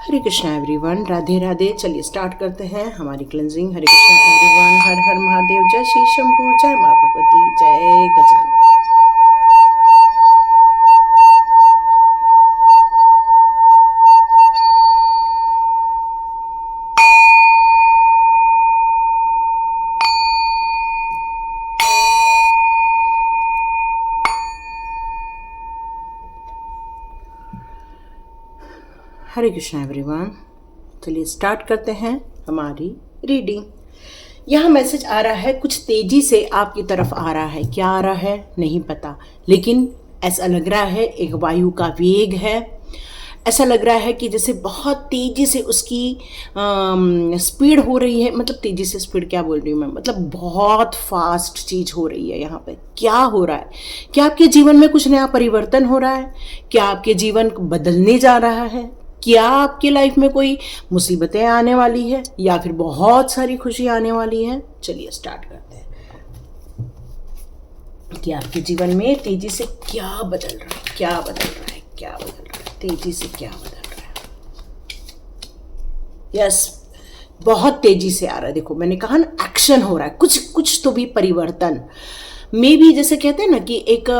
हरे Krishna everyone, Radhe Radhe. चलिए start करते हैं हमारी क्लेंजिंग। हरे कृष्णा एवरीवन, हर हर महादेव, जय श्री शंभू, जय माँ भगवती, जय गजानन। हरे कृष्णा एवरीवन, चलिए स्टार्ट करते हैं हमारी रीडिंग। यहाँ मैसेज आ रहा है, कुछ तेजी से आपकी तरफ आ रहा है। क्या आ रहा है नहीं पता, लेकिन ऐसा लग रहा है एक वायु का वेग है। ऐसा लग रहा है कि जैसे बहुत तेजी से उसकी स्पीड हो रही है। मतलब तेजी से स्पीड क्या बोल रही हूँ मैं, मतलब बहुत फास्ट चीज हो रही है। यहाँ पे क्या हो रहा है? क्या आपके जीवन में कुछ नया परिवर्तन हो रहा है? क्या आपके जीवन बदलने जा रहा है? क्या आपकी लाइफ में कोई मुसीबतें आने वाली है या फिर बहुत सारी खुशी आने वाली है? चलिए स्टार्ट करते हैं कि आपके जीवन में तेजी से क्या बदल रहा है, क्या बदल रहा है, क्या बदल रहा है, तेजी से क्या बदल रहा है। यस, बहुत तेजी से आ रहा है। देखो मैंने कहा ना, एक्शन हो रहा है, कुछ कुछ तो भी परिवर्तन। मे भी जैसे कहते हैं ना कि एक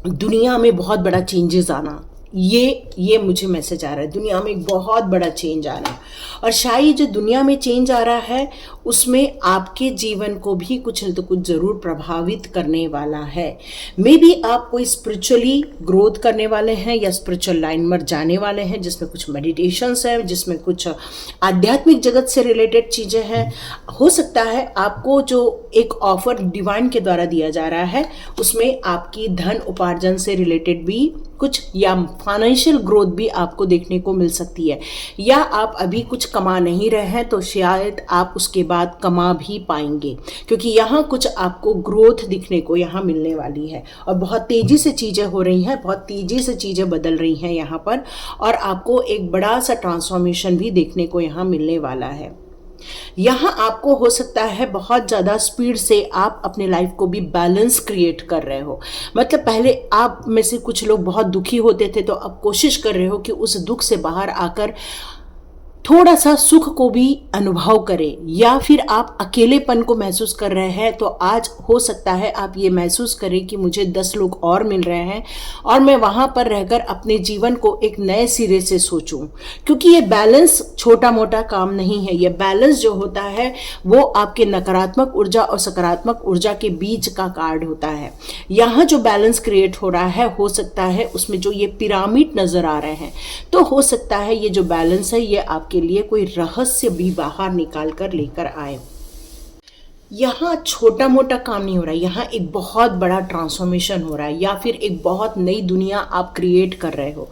दुनिया में बहुत बड़ा चेंजेस आना, ये मुझे मैसेज आ रहा है। दुनिया में एक बहुत बड़ा चेंज आ रहा है, और शायद जो दुनिया में चेंज आ रहा है उसमें आपके जीवन को भी कुछ न तो कुछ जरूर प्रभावित करने वाला है। मे बी आप कोई स्पिरिचुअली ग्रोथ करने वाले हैं या स्पिरिचुअल लाइन में जाने वाले हैं, जिसमें कुछ मेडिटेशंस है, जिसमें कुछ आध्यात्मिक जगत से रिलेटेड चीजें हैं। हो सकता है आपको जो एक ऑफर डिवाइन के द्वारा दिया जा रहा है उसमें आपकी धन उपार्जन से रिलेटेड भी कुछ, या फाइनेंशियल ग्रोथ भी आपको देखने को मिल सकती है। या आप अभी कुछ कमा नहीं रहे हैं तो शायद आप उसके बाद कमा भी पाएंगे, क्योंकि यहाँ कुछ आपको ग्रोथ दिखने को यहाँ मिलने वाली है। और बहुत तेजी से चीजें हो रही हैं, बहुत तेजी से चीजें बदल रही हैं यहाँ पर, और आपको एक बड़ा सा ट्रांसफॉर्मेशन भी देखने को यहाँ मिलने वाला है। यहाँ आपको हो सकता है बहुत ज़्यादा स्पीड से आप अपने लाइफ को भी बैलेंस क्रिएट कर रहे हो। मतलब पहले आप में से कुछ लोग बहुत दुखी होते थे, तो अब कोशिश कर रहे हो कि उस दुख से बाहर आकर थोड़ा सा सुख को भी अनुभव करें। या फिर आप अकेलेपन को महसूस कर रहे हैं, तो आज हो सकता है आप ये महसूस करें कि मुझे 10 लोग और मिल रहे हैं और मैं वहाँ पर रहकर अपने जीवन को एक नए सिरे से सोचूं। क्योंकि ये बैलेंस छोटा मोटा काम नहीं है। ये बैलेंस जो होता है वो आपके नकारात्मक ऊर्जा और सकारात्मक ऊर्जा के बीच का कार्ड होता है। यहाँ जो बैलेंस क्रिएट हो रहा है, हो सकता है उसमें जो ये पिरामिड नजर आ रहे हैं, तो हो सकता है ये जो बैलेंस है ये आपके लिए कोई रहस्य भी बाहर निकाल कर लेकर आए। यहाँ छोटा मोटा काम नहीं हो रहा है, यहाँ एक बहुत बड़ा ट्रांसफॉर्मेशन हो रहा है, या फिर एक बहुत नई दुनिया आप क्रिएट कर रहे हो।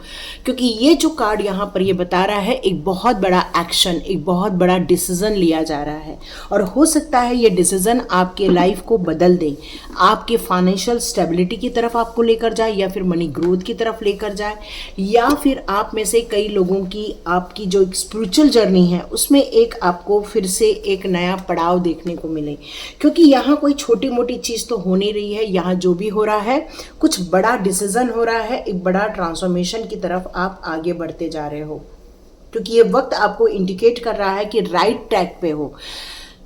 क्योंकि ये जो कार्ड यहाँ पर ये बता रहा है, एक बहुत बड़ा एक्शन, एक बहुत बड़ा डिसीजन लिया जा रहा है। और हो सकता है ये डिसीजन आपके लाइफ को बदल दे, आपके फाइनेंशियल स्टेबिलिटी की तरफ आपको लेकर जाए, या फिर मनी ग्रोथ की तरफ लेकर जाए, या फिर आप में से कई लोगों की आपकी जो स्पिरिचुअल जर्नी है उसमें एक आपको फिर से एक नया पड़ाव देखने को मिले। क्योंकि यहाँ कोई छोटी मोटी चीज तो हो नहीं रही है, यहाँ जो भी हो रहा है कुछ बड़ा डिसीजन हो रहा है, एक बड़ा ट्रांसफॉर्मेशन की तरफ आप आगे बढ़ते जा रहे हो। क्योंकि ये वक्त आपको इंडिकेट कर रहा है कि राइट ट्रैक पे हो।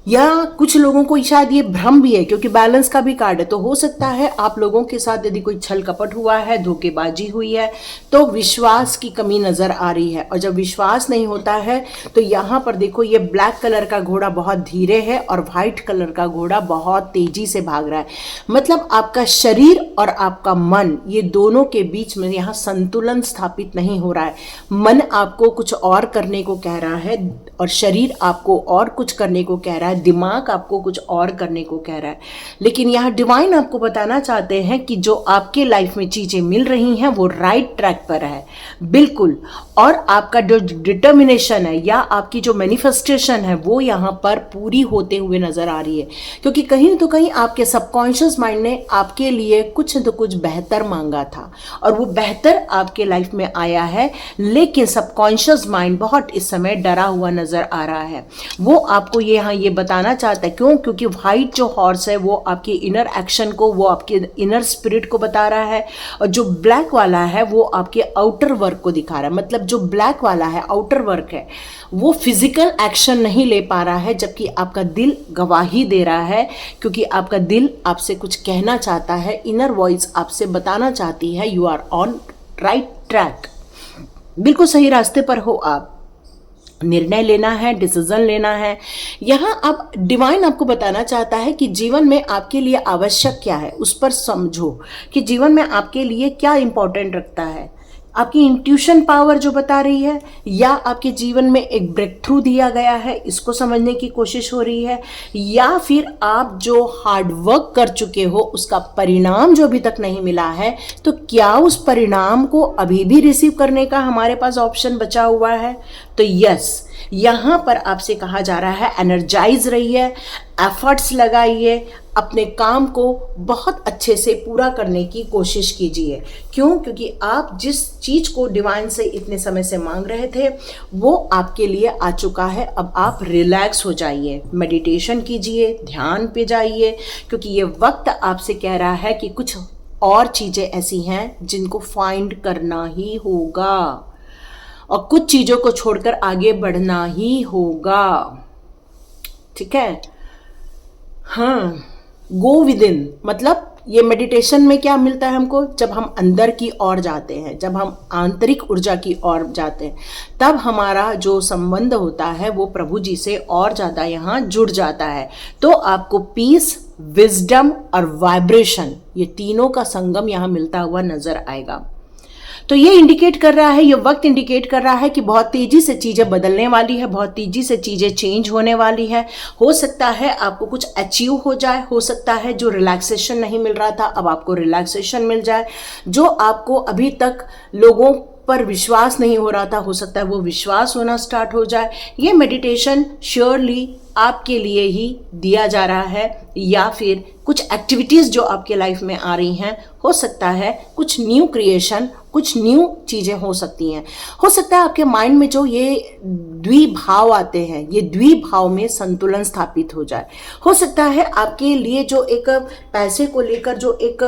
या कुछ लोगों को शायद ये भ्रम भी है, क्योंकि बैलेंस का भी कार्ड है। तो हो सकता है आप लोगों के साथ यदि कोई छल कपट हुआ है, धोखेबाजी हुई है, तो विश्वास की कमी नजर आ रही है। और जब विश्वास नहीं होता है तो यहाँ पर देखो, ये ब्लैक कलर का घोड़ा बहुत धीरे है और व्हाइट कलर का घोड़ा बहुत तेजी से भाग रहा है। मतलब आपका शरीर और आपका मन, ये दोनों के बीच में यहाँ संतुलन स्थापित नहीं हो रहा है। मन आपको कुछ और करने को कह रहा है और शरीर आपको और कुछ करने को कह रहा है, दिमाग आपको कुछ और करने को कह रहा है। लेकिन यहाँ डिवाइन आपको बताना चाहते हैं कि जो आपके लाइफ में चीजें मिल रही हैं वो राइट ट्रैक पर है, बिल्कुल। और आपका जो डिटर्मिनेशन है या आपकी जो मैनिफेस्टेशन है वो यहाँ पर पूरी होते हुए नजर आ रही है। क्योंकि कहीं न तो कहीं आपके सबकॉन्शियस माइंड ने आपके लिए कुछ न तो कुछ बेहतर मांगा था, और वो बेहतर आपके लाइफ में आया है। लेकिन सबकॉन्शियस माइंड बहुत इस समय डरा हुआ नजर आ रहा है। वो आपको यहाँ ये बताना चाहता है। क्यों? क्योंकि वाइट जो हॉर्स है वो आपके इनर एक्शन को, वो आपके इनर स्पिरिट को बता रहा है, और जो ब्लैक वाला है वो आपके आउटर वर्क को दिखा रहा है। मतलब जो ब्लैक वाला है, आउटर वर्क है, वो फिजिकल एक्शन नहीं ले पा रहा है, जबकि आपका दिल गवाही दे रहा है, क्योंकि आपका दिल आपसे कुछ कहना चाहता है। इनर वॉइस आपसे बताना चाहती है you are on right track, बिल्कुल सही रास्ते पर हो आप। निर्णय लेना है, डिसीजन लेना है। यहाँ अब डिवाइन आपको बताना चाहता है कि जीवन में आपके लिए आवश्यक क्या है, उस पर समझो कि जीवन में आपके लिए क्या इंपॉर्टेंट रखता है। आपकी इंट्यूशन पावर जो बता रही है, या आपके जीवन में एक ब्रेक थ्रू दिया गया है, इसको समझने की कोशिश हो रही है, या फिर आप जो हार्ड वर्क कर चुके हो उसका परिणाम जो अभी तक नहीं मिला है, तो क्या उस परिणाम को अभी भी रिसीव करने का हमारे पास ऑप्शन बचा हुआ है। तो यस, यहाँ पर आपसे कहा जा रहा है एनर्जाइज रहिए, एफर्ट्स लगाइए, अपने काम को बहुत अच्छे से पूरा करने की कोशिश कीजिए। क्यों? क्योंकि आप जिस चीज़ को डिवाइन से इतने समय से मांग रहे थे वो आपके लिए आ चुका है। अब आप रिलैक्स हो जाइए, मेडिटेशन कीजिए, ध्यान पे जाइए, क्योंकि ये वक्त आपसे कह रहा है कि कुछ और चीज़ें ऐसी हैं जिनको फाइंड करना ही होगा, और कुछ चीज़ों को छोड़कर आगे बढ़ना ही होगा। ठीक है? हाँ, गो विद इन, मतलब ये मेडिटेशन में क्या मिलता है हमको, जब हम अंदर की ओर जाते हैं, जब हम आंतरिक ऊर्जा की ओर जाते हैं, तब हमारा जो संबंध होता है वो प्रभु जी से और ज़्यादा यहाँ जुड़ जाता है। तो आपको पीस, विजडम और वाइब्रेशन, ये तीनों का संगम यहाँ मिलता हुआ नजर आएगा। तो ये इंडिकेट कर रहा है, ये वक्त इंडिकेट कर रहा है कि बहुत तेजी से चीज़ें बदलने वाली है, बहुत तेजी से चीज़ें चेंज होने वाली है। हो सकता है आपको कुछ अचीव हो जाए, हो सकता है जो रिलैक्सेशन नहीं मिल रहा था अब आपको रिलैक्सेशन मिल जाए, जो आपको अभी तक लोगों पर विश्वास नहीं हो रहा था, हो सकता है वो विश्वास होना स्टार्ट हो जाए। ये मेडिटेशन श्योरली आपके लिए ही दिया जा रहा है, या फिर कुछ एक्टिविटीज़ जो आपके लाइफ में आ रही हैं, हो सकता है कुछ न्यू क्रिएशन, कुछ न्यू चीज़ें हो सकती हैं। हो सकता है आपके माइंड में जो ये द्विभाव आते हैं, ये द्विभाव में संतुलन स्थापित हो जाए। हो सकता है आपके लिए जो एक पैसे को लेकर जो एक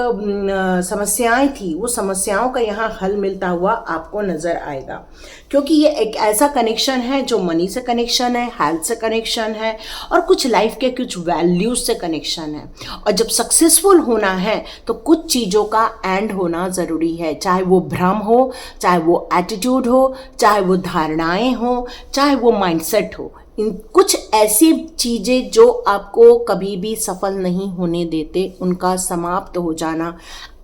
समस्याएं थी, वो समस्याओं का यहाँ हल मिलता हुआ आपको नज़र आएगा, क्योंकि ये एक ऐसा कनेक्शन है जो मनी से कनेक्शन है, हेल्थ से कनेक्शन है, और कुछ लाइफ के कुछ वैल्यूज से कनेक्शन है। और जब सक्सेसफुल होना है तो कुछ चीज़ों का एंड होना ज़रूरी है, चाहे वो भ्रम हो, चाहे वो एटीट्यूड हो, चाहे वो धारणाएं हो, चाहे वो माइंडसेट हो। इन कुछ ऐसी चीज़ें जो आपको कभी भी सफल नहीं होने देते, उनका समाप्त हो जाना,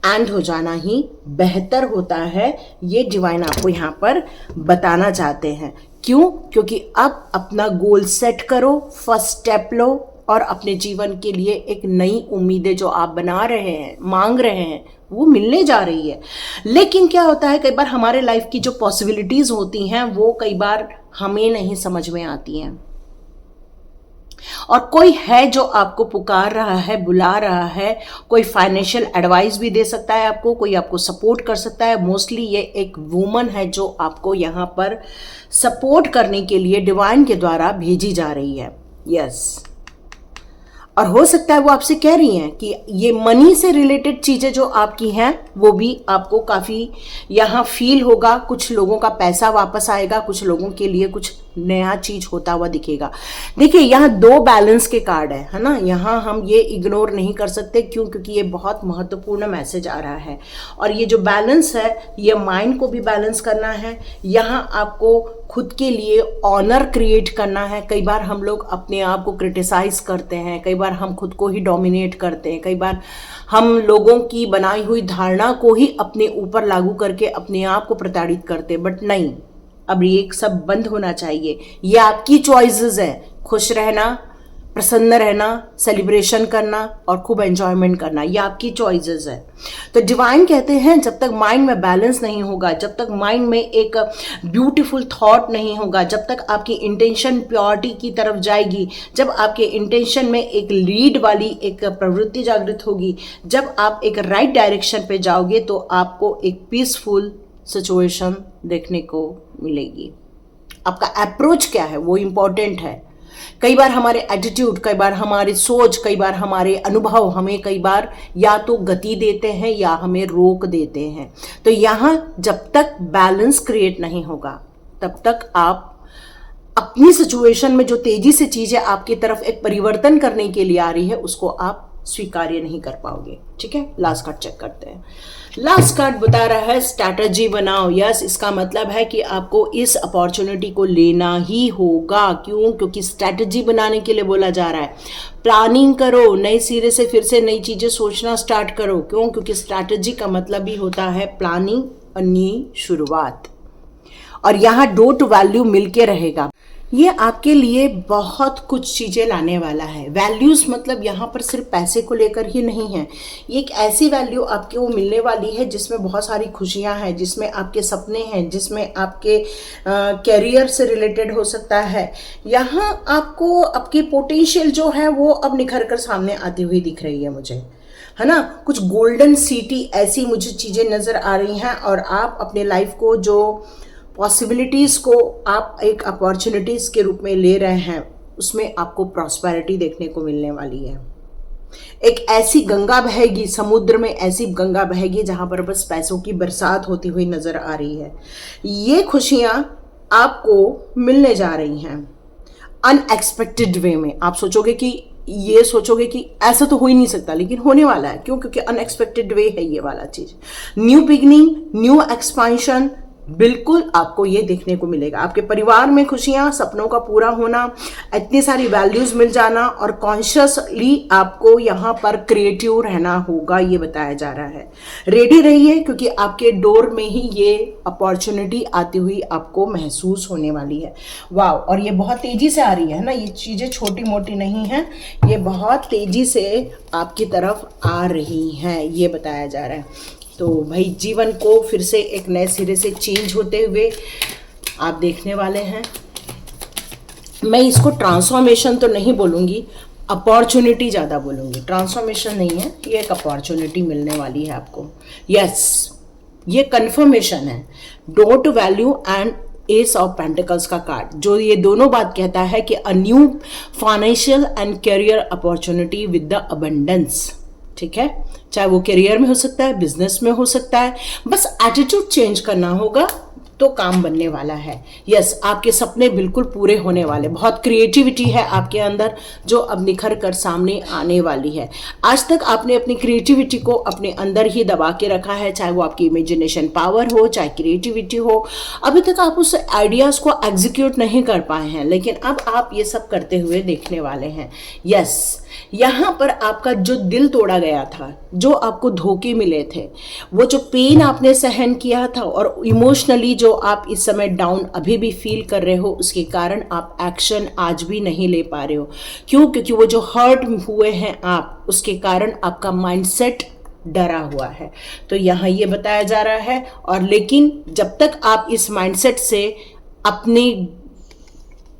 एंड हो जाना ही बेहतर होता है। ये डिवाइन आपको यहाँ पर बताना चाहते हैं। क्यों? क्योंकि अब अपना गोल सेट करो, फर्स्ट स्टेप लो, और अपने जीवन के लिए एक नई उम्मीदें जो आप बना रहे हैं, मांग रहे हैं, वो मिलने जा रही है। लेकिन क्या होता है, कई बार हमारे लाइफ की जो पॉसिबिलिटीज़ होती हैं वो कई बार हमें नहीं समझ में आती हैं, और कोई है जो आपको पुकार रहा है, बुला रहा है, कोई फाइनेंशियल एडवाइस भी दे सकता है आपको, कोई आपको सपोर्ट कर सकता है। मोस्टली ये एक वुमन है जो आपको यहाँ पर सपोर्ट करने के लिए डिवाइन के द्वारा भेजी जा रही है। यस, और हो सकता है वो आपसे कह रही हैं कि ये मनी से रिलेटेड चीज़ें जो आपकी हैं वो भी आपको काफ़ी यहाँ फील होगा। कुछ लोगों का पैसा वापस आएगा, कुछ लोगों के लिए कुछ नया चीज होता हुआ दिखेगा। देखिए यहाँ दो बैलेंस के कार्ड है ना, यहाँ हम ये इग्नोर नहीं कर सकते। क्यों? क्योंकि ये बहुत महत्वपूर्ण मैसेज आ रहा है, और ये जो बैलेंस है ये माइंड को भी बैलेंस करना है। यहाँ आपको खुद के लिए ऑनर क्रिएट करना है। कई बार हम लोग अपने आप को क्रिटिसाइज करते हैं, कई बार हम खुद को ही डोमिनेट करते हैं, कई बार हम लोगों की बनाई हुई धारणा को ही अपने ऊपर लागू करके अपने आप को प्रताड़ित करते हैं। बट नहीं, अब ये सब बंद होना चाहिए। ये आपकी चॉइसेस है, खुश रहना, प्रसन्न रहना, सेलिब्रेशन करना और खूब एंजॉयमेंट करना, ये आपकी चॉइसेस है। तो डिवाइन कहते हैं जब तक माइंड में बैलेंस नहीं होगा, जब तक माइंड में एक ब्यूटीफुल थॉट नहीं होगा, जब तक आपकी इंटेंशन प्योरिटी की तरफ जाएगी, जब आपके इंटेंशन में एक लीड वाली एक प्रवृत्ति जागृत होगी, जब आप एक राइट डायरेक्शन पे जाओगे, तो आपको एक पीसफुल सिचुएशन देखने को मिलेगी। आपका अप्रोच क्या है वो इम्पोर्टेंट है। कई बार हमारे एटीट्यूड, कई बार हमारी सोच, कई बार हमारे अनुभव हमें कई बार या तो गति देते हैं या हमें रोक देते हैं। तो यहाँ जब तक बैलेंस क्रिएट नहीं होगा तब तक आप अपनी सिचुएशन में जो तेजी से चीजें आपकी तरफ एक परिवर्तन करने के लिए आ रही है उसको आप स्वीकार्य नहीं कर पाओगे। ठीक है, लास्ट कार्ड चेक करते हैं। लास्ट कार्ड बता रहा है स्ट्रैटेजी बनाओ। यस, इसका मतलब है कि आपको इस अपॉर्चुनिटी को लेना ही होगा। क्यों? क्योंकि स्ट्रैटेजी बनाने के लिए बोला जा रहा है। प्लानिंग करो, नए सिरे से फिर से नई चीजें सोचना स्टार्ट करो। क्यों? क्योंकि स्ट्रैटेजी का मतलब ही होता है प्लानिंग और नई शुरुआत। और यहाँ डोंट वैल्यू मिलके रहेगा। ये आपके लिए बहुत कुछ चीज़ें लाने वाला है। वैल्यूज़ मतलब यहाँ पर सिर्फ पैसे को लेकर ही नहीं है। ये एक ऐसी वैल्यू आपको मिलने वाली है जिसमें बहुत सारी खुशियाँ हैं, जिसमें आपके सपने हैं, जिसमें आपके कैरियर से रिलेटेड हो सकता है। यहाँ आपको आपकी पोटेंशियल जो है वो अब निखर कर सामने आती हुई दिख रही है मुझे, है ना। कुछ गोल्डन सिटी ऐसी मुझे चीज़ें नज़र आ रही हैं और आप अपने लाइफ को जो पॉसिबिलिटीज़ को आप एक अपॉर्चुनिटीज़ के रूप में ले रहे हैं उसमें आपको प्रॉस्पेरिटी देखने को मिलने वाली है। एक ऐसी गंगा बहेगी, समुद्र में ऐसी गंगा बहेगी जहां पर बस पैसों की बरसात होती हुई नजर आ रही है। ये खुशियां आपको मिलने जा रही हैं अनएक्सपेक्टेड वे में। आप सोचोगे कि ये सोचोगे कि ऐसा तो हो ही नहीं सकता, लेकिन होने वाला है। क्यों? क्योंकि अनएक्सपेक्टेड वे है ये वाला चीज। न्यू बिगनिंग, न्यू एक्सपांशन, बिल्कुल आपको ये देखने को मिलेगा। आपके परिवार में खुशियां, सपनों का पूरा होना, इतनी सारी वैल्यूज मिल जाना और कॉन्शियसली आपको यहाँ पर क्रिएटिव रहना होगा, ये बताया जा रहा है। रेडी रहिए क्योंकि आपके डोर में ही ये अपॉर्चुनिटी आती हुई आपको महसूस होने वाली है। वाह, और ये बहुत तेजी से आ रही है ना, ये चीजें छोटी मोटी नहीं है, ये बहुत तेजी से आपकी तरफ आ रही हैं, ये बताया जा रहा है। तो भाई जीवन को फिर से एक नए सिरे से चेंज होते हुए आप देखने वाले हैं। मैं इसको ट्रांसफॉर्मेशन तो नहीं बोलूँगी, अपॉर्चुनिटी ज़्यादा बोलूँगी। ट्रांसफॉर्मेशन नहीं है, ये एक अपॉर्चुनिटी मिलने वाली है आपको। यस, ये कन्फर्मेशन है। Don't value and S of pentacles का कार्ड जो ये दोनों बात कहता है कि a new financial and career opportunity with the abundance. ठीक है, चाहे वो करियर में हो सकता है, बिजनेस में हो सकता है, बस एटीट्यूड चेंज करना होगा तो काम बनने वाला है। यस, आपके सपने बिल्कुल पूरे होने वाले। बहुत क्रिएटिविटी है आपके अंदर जो अब निखर कर सामने आने वाली है। आज तक आपने अपनी क्रिएटिविटी को अपने अंदर ही दबा के रखा है, चाहे वो आपकी इमेजिनेशन पावर हो, चाहे क्रिएटिविटी हो। अभी तक आप उस आइडियाज को एग्जीक्यूट नहीं कर पाए हैं, लेकिन अब आप ये सब करते हुए देखने वाले हैं। यस, यहाँ पर आपका जो दिल तोड़ा गया था, जो आपको धोखे मिले थे, वो जो पेन आपने सहन किया था और इमोशनली जो आप इस समय डाउन अभी भी फील कर रहे हो, उसके कारण आप एक्शन आज भी नहीं ले पा रहे हो। क्यों? क्योंकि वो जो हर्ट हुए हैं आप, उसके कारण आपका माइंडसेट डरा हुआ है। तो यहाँ ये बताया जा रहा है। और लेकिन जब तक आप इस माइंडसेट से अपने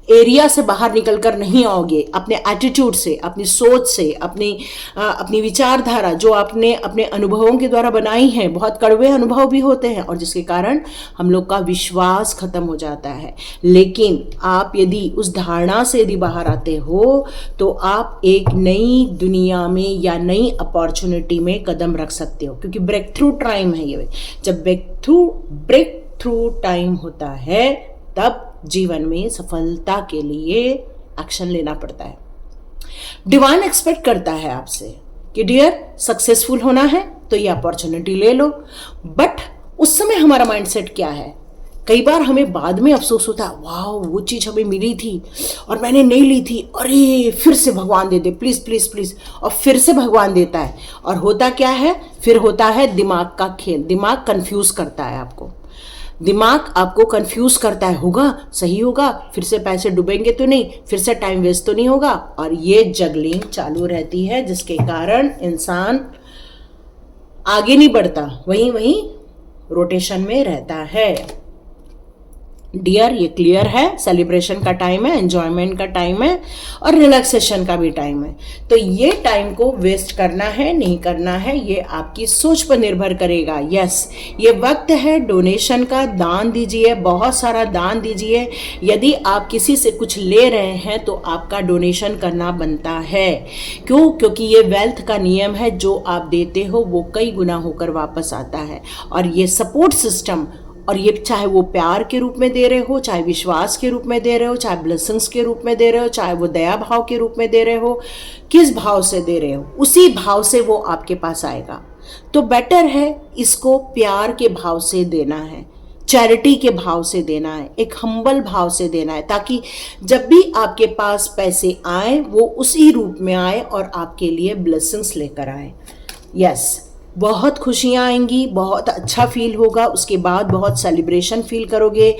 एरिया से बाहर निकलकर नहीं आओगे, अपने एटीट्यूड से, अपनी सोच से, अपनी विचारधारा जो आपने अपने अनुभवों के द्वारा बनाई है, बहुत कड़वे अनुभव भी होते हैं और जिसके कारण हम लोग का विश्वास खत्म हो जाता है। लेकिन आप यदि उस धारणा से यदि बाहर आते हो तो आप एक नई दुनिया में या नई अपॉर्चुनिटी में कदम रख सकते हो, क्योंकि ब्रेक थ्रू टाइम है ये। जब ब्रेक थ्रू टाइम होता है तब जीवन में सफलता के लिए एक्शन लेना पड़ता है। डिवाइन एक्सपेक्ट करता है आपसे कि डियर सक्सेसफुल होना है तो ये अपॉर्चुनिटी ले लो। बट उस समय हमारा माइंडसेट क्या है? कई बार हमें बाद में अफसोस होता है, वाह वो चीज़ हमें मिली थी और मैंने नहीं ली थी, अरे फिर से भगवान दे दे प्लीज़ प्लीज़ प्लीज़, और फिर से भगवान देता है। और होता क्या है? फिर होता है दिमाग का खेल। दिमाग कंफ्यूज करता है आपको, दिमाग आपको कंफ्यूज करता है, होगा सही होगा, फिर से पैसे डूबेंगे तो नहीं, फिर से टाइम वेस्ट तो नहीं होगा। और ये जगलिंग चालू रहती है जिसके कारण इंसान आगे नहीं बढ़ता, वहीं रोटेशन में रहता है। डियर, ये क्लियर है, सेलिब्रेशन का टाइम है, एंजॉयमेंट का टाइम है और रिलैक्सेशन का भी टाइम है। तो ये टाइम को वेस्ट करना है नहीं करना है, ये आपकी सोच पर निर्भर करेगा। यस, ये वक्त है डोनेशन का, दान दीजिए, बहुत सारा दान दीजिए। यदि आप किसी से कुछ ले रहे हैं तो आपका डोनेशन करना बनता है। क्यों? क्योंकि ये वेल्थ का नियम है, जो आप देते हो वो कई गुना होकर वापस आता है। और ये सपोर्ट सिस्टम, और ये चाहे वो प्यार के रूप में दे रहे हो, चाहे विश्वास के रूप में दे रहे हो, चाहे ब्लेसिंग्स के रूप में दे रहे हो, चाहे वो दया भाव के रूप में दे रहे हो, किस भाव से दे रहे हो, उसी भाव से वो आपके पास आएगा। तो बेटर है इसको प्यार के भाव से देना है, चैरिटी के भाव से देना है, एक हम्बल भाव से देना है, ताकि जब भी आपके पास पैसे आए वो उसी रूप में आए और आपके लिए ब्लेसिंग्स लेकर आए। यस, बहुत खुशियाँ आएंगी, बहुत अच्छा फील होगा, उसके बाद बहुत सेलिब्रेशन फील करोगे,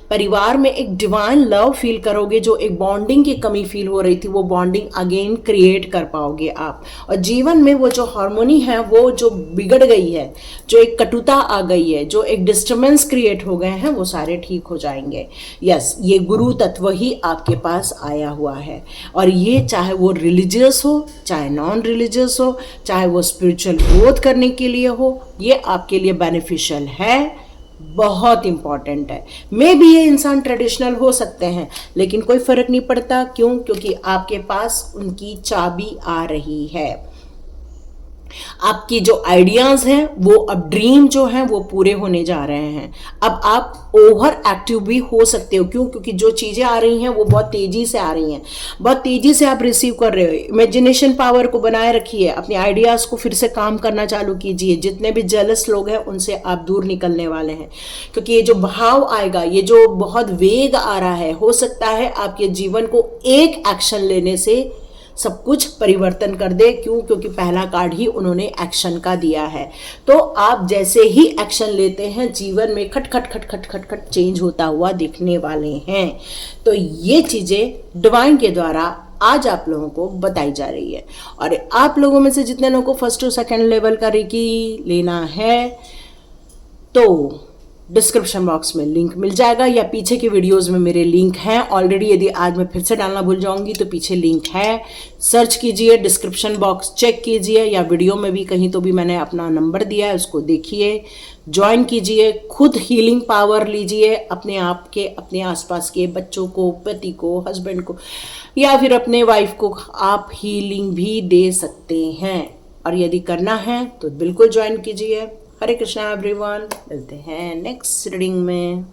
परिवार में एक डिवाइन लव फील करोगे। जो एक बॉन्डिंग की कमी फील हो रही थी वो बॉन्डिंग अगेन क्रिएट कर पाओगे आप। और जीवन में वो जो हार्मोनी है वो जो बिगड़ गई है, जो एक कटुता आ गई है, जो एक डिस्टर्बेंस क्रिएट हो गए हैं, वो सारे ठीक हो जाएंगे। यस, ये गुरु तत्व ही आपके पास आया हुआ है। और ये चाहे वो रिलीजियस हो, चाहे नॉन रिलीजियस हो, चाहे वो स्पिरिचुअल ग्रोथ करने के लिए हो, ये आपके लिए बेनिफिशियल है, बहुत इंपॉर्टेंट है। मे भी ये इंसान ट्रेडिशनल हो सकते हैं, लेकिन कोई फर्क नहीं पड़ता। क्यों? क्योंकि आपके पास उनकी चाबी आ रही है। आपकी जो आइडियाज हैं वो अब ड्रीम जो हैं वो पूरे होने जा रहे हैं। अब आप ओवर एक्टिव भी हो सकते हो। क्यों? क्योंकि जो चीजें आ रही हैं वो बहुत तेजी से आ रही हैं, बहुत तेजी से आप रिसीव कर रहे हो। इमेजिनेशन पावर को बनाए रखिए, अपने आइडियाज को फिर से काम करना चालू कीजिए। जितने भी जेलस लोग हैं उनसे आप दूर निकलने वाले हैं, क्योंकि ये जो भाव आएगा, ये जो बहुत वेग आ रहा है, हो सकता है आपके जीवन को एक एक्शन लेने से सब कुछ परिवर्तन कर दे। क्यों? क्योंकि पहला कार्ड ही उन्होंने एक्शन का दिया है। तो आप जैसे ही एक्शन लेते हैं जीवन में खट खट खट खट खट खट चेंज होता हुआ दिखने वाले हैं। तो ये चीजें डिवाइन के द्वारा आज आप लोगों को बताई जा रही है। और आप लोगों में से जितने लोगों को फर्स्ट और सेकेंड लेवल का रेकी लेना है तो डिस्क्रिप्शन बॉक्स में लिंक मिल जाएगा, या पीछे के वीडियोस में मेरे लिंक हैं ऑलरेडी। यदि आज मैं फिर से डालना भूल जाऊंगी तो पीछे लिंक है, सर्च कीजिए, डिस्क्रिप्शन बॉक्स चेक कीजिए, या वीडियो में भी कहीं तो भी मैंने अपना नंबर दिया है, उसको देखिए, ज्वाइन कीजिए, खुद हीलिंग पावर लीजिए अपने आप के, अपने आसपास के बच्चों को, पति को, हस्बैंड को, या फिर अपने वाइफ को आप हीलिंग भी दे सकते हैं। और यदि करना है तो बिल्कुल ज्वाइन कीजिए। हरे कृष्णा एवरीवन, मिलते हैं नेक्स्ट रीडिंग में।